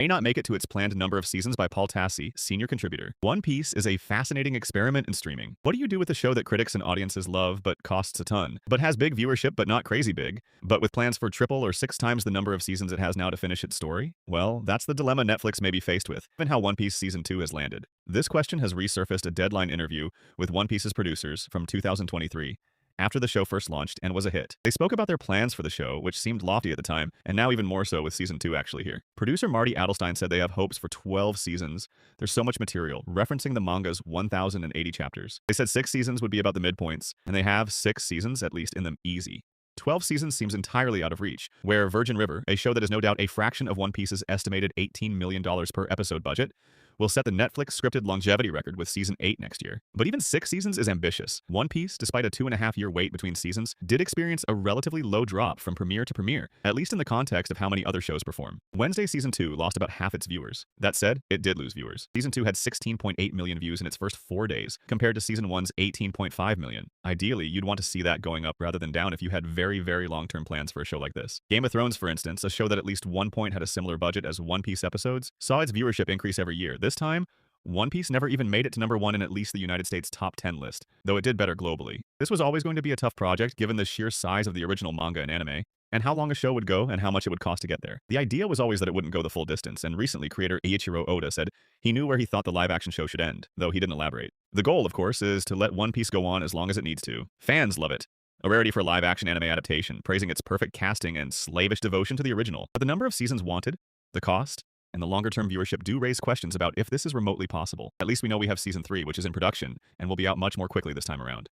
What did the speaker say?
may not make it to its planned number of seasons by Paul Tassi, senior contributor. One Piece is a fascinating experiment in streaming. What do you do with a show that critics and audiences love but costs a ton, but has big viewership but not crazy big, but with plans for triple or six times the number of seasons it has now to finish its story? Well, that's the dilemma Netflix may be faced with, given how One Piece Season 2 has landed. This question has resurfaced a Deadline interview with One Piece's producers from 2023, after the show first launched and was a hit. They spoke about their plans for the show, which seemed lofty at the time, and now even more so with Season 2 actually here. Producer Marty Adelstein said they have hopes for 12 seasons. There's so much material, referencing the manga's 1,080 chapters. They said 6 seasons would be about the midpoints, and they have 6 seasons, at least, in them easy. 12 seasons seems entirely out of reach, where Virgin River, a show that is no doubt a fraction of One Piece's estimated $18 million per episode budget, will set the Netflix scripted longevity record with Season 8 next year. But even 6 seasons is ambitious. One Piece, despite a 2.5-year wait between seasons, did experience a relatively low drop from premiere to premiere, at least in the context of how many other shows perform. Wednesday Season 2 lost about half its viewers. That said, it did lose viewers. Season 2 had 16.8 million views in its first 4 days, compared to Season 1's 18.5 million. Ideally, you'd want to see that going up rather than down if you had very long-term plans for a show like this. Game of Thrones, for instance, a show that at least one point had a similar budget as One Piece episodes, saw its viewership increase every year. This time, One Piece never even made it to number 1 in at least the United States top 10 list, though it did better globally. This was always going to be a tough project given the sheer size of the original manga and anime, and how long a show would go and how much it would cost to get there. The idea was always that it wouldn't go the full distance, and recently creator Eiichiro Oda said he knew where he thought the live-action show should end, though he didn't elaborate. The goal, of course, is to let One Piece go on as long as it needs to. Fans love it. A rarity for live-action anime adaptation, praising its perfect casting and slavish devotion to the original. But the number of seasons wanted, the cost, and the longer-term viewership do raise questions about if this is remotely possible. At least we know we have Season 3, which is in production, and will be out much more quickly this time around.